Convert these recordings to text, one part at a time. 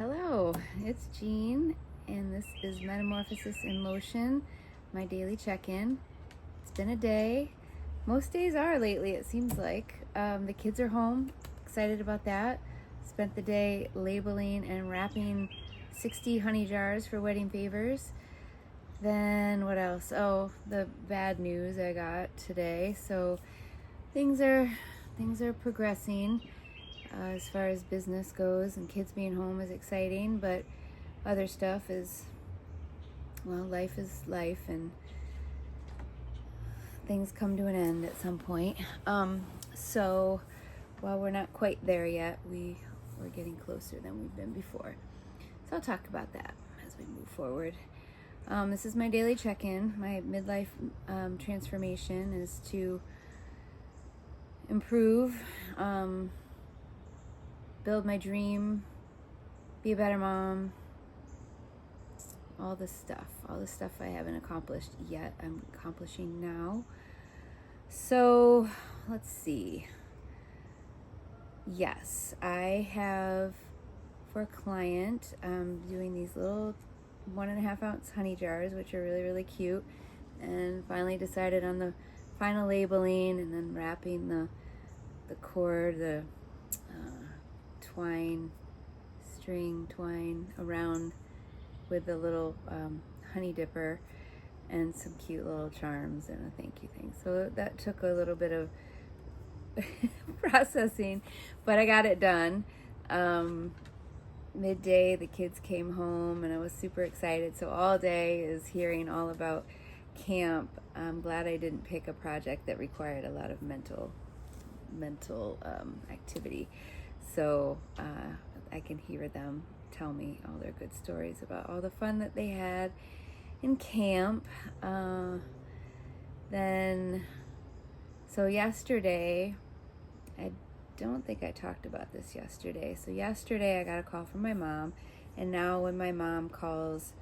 Hello, it's Jean, and this is Metamorphosis in Motion, my daily check-in. It's been a day. Most days are lately, it seems like. The kids are home, excited about that. Spent the day labeling and wrapping 60 honey jars for wedding favors. Then what else? Oh, the bad news I got today. So things are progressing. As far as business goes, and kids being home is exciting, but other stuff is, well, life is life, and things come to an end at some point. So while we're not quite there yet, we're getting closer than we've been before. So I'll talk about that as we move forward. This is my daily check-in. My midlife transformation is to improve, build my dream, be a better mom, all the stuff I haven't accomplished yet, I'm accomplishing now. So let's see. Yes, I have, for a client, doing these little 1.5 ounce honey jars, which are really, really cute, and finally decided on the final labeling and then wrapping the cord, the string twine around with the little honey dipper and some cute little charms and a thank you thing. So that took a little bit of processing, but I got it done. Midday, the kids came home and I was super excited. So all day is hearing all about camp. I'm glad I didn't pick a project that required a lot of mental activity. So I can hear them tell me all their good stories about all the fun that they had in camp. So yesterday, I don't think I talked about this yesterday. So yesterday I got a call from my mom, and now when my mom calls,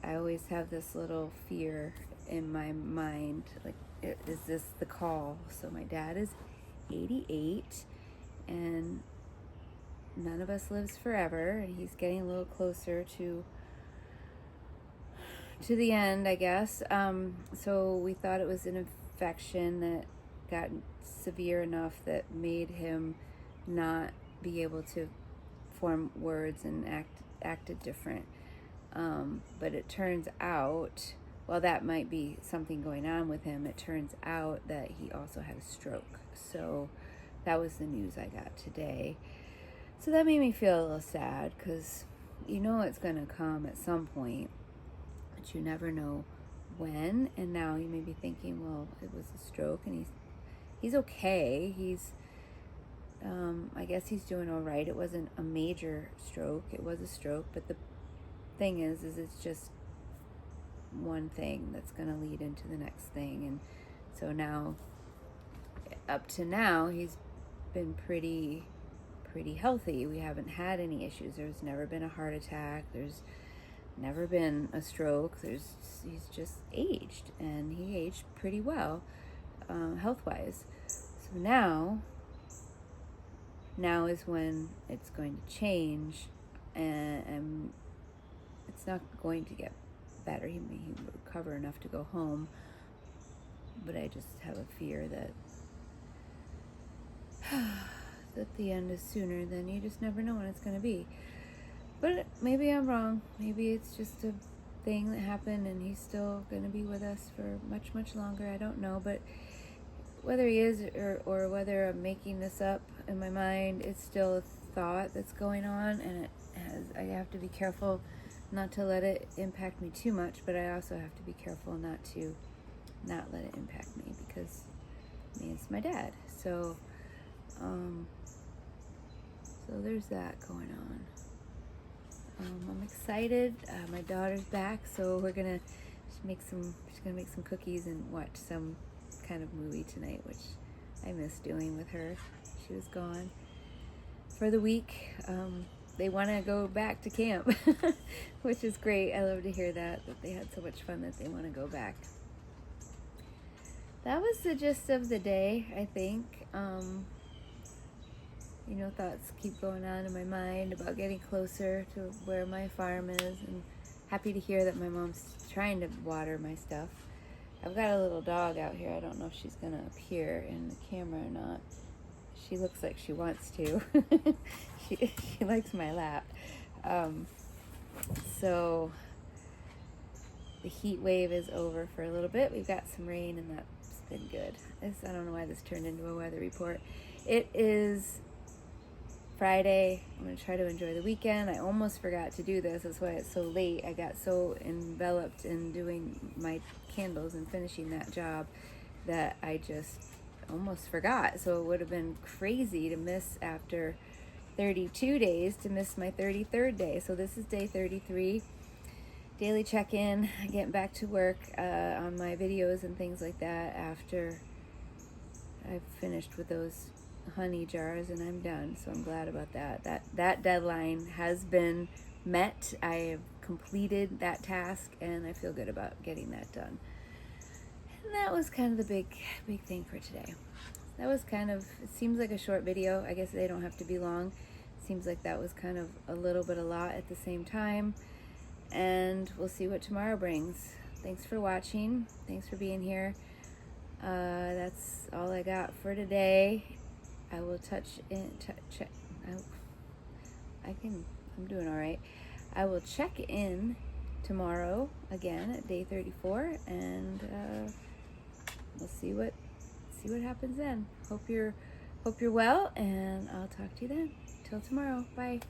I always have this little fear in my mind, like, is this the call? So my dad is 88, and none of us lives forever, and he's getting a little closer to the end, I guess. So we thought it was an infection that got severe enough that made him not be able to form words and acted different. But it turns out, while that might be something going on with him, it turns out that he also had a stroke. So that was the news I got today. So that made me feel a little sad, because you know it's going to come at some point, but you never know when. And now you may be thinking, well, it was a stroke and he's okay. I guess he's doing all right. It wasn't a major stroke. It was a stroke, but the thing is it's just one thing that's going to lead into the next thing. And so now, up to now, he's been pretty healthy. We haven't had any issues. There's never been a heart attack. There's never been a stroke. He's just aged, and he aged pretty well, health-wise. So now is when it's going to change, and it's not going to get better. He may recover enough to go home, but I just have a fear that the end is sooner. Then you just never know when it's going to be. But maybe I'm wrong. Maybe it's just a thing that happened and he's still going to be with us for much, much longer. I don't know. But whether he is or whether I'm making this up in my mind, it's still a thought that's going on, and I have to be careful not to let it impact me too much, but I also have to be careful not let it impact me, because it's my dad. So there's that going on. I'm excited. My daughter's back, so we're gonna make some cookies and watch some kind of movie tonight, which I miss doing with her. She was gone for the week. They want to go back to camp, which is great. I love to hear that they had so much fun that they want to go back. That was the gist of the day, I think. thoughts keep going on in my mind about getting closer to where my farm is, and happy to hear that my mom's trying to water my stuff. I've got a little dog out here. I don't know if she's gonna appear in the camera or not. She looks like she wants to. she likes my lap. So the heat wave is over for a little bit. We've got some rain, and that's been good. I don't know why this turned into a weather report. It is Friday. I'm going to try to enjoy the weekend. I almost forgot to do this. That's why it's so late. I got so enveloped in doing my candles and finishing that job that I just almost forgot. So it would have been crazy to miss after 32 days to miss my 33rd day. So this is day 33. Daily check-in, getting back to work on my videos and things like that after I've finished with those honey jars, and I'm done. So I'm glad about that. That deadline has been met. I have completed that task, and I feel good about getting that done. And that was kind of the big thing for today. That was it seems like a short video. I guess they don't have to be long. It seems like that was kind of a little bit a lot at the same time. And we'll see what tomorrow brings. Thanks for watching. Thanks for being here. That's all I got for today. I will I'm doing all right. I will check in tomorrow again at day 34, and we'll see what happens then. Hope you're well, and I'll talk to you then. Till tomorrow. Bye.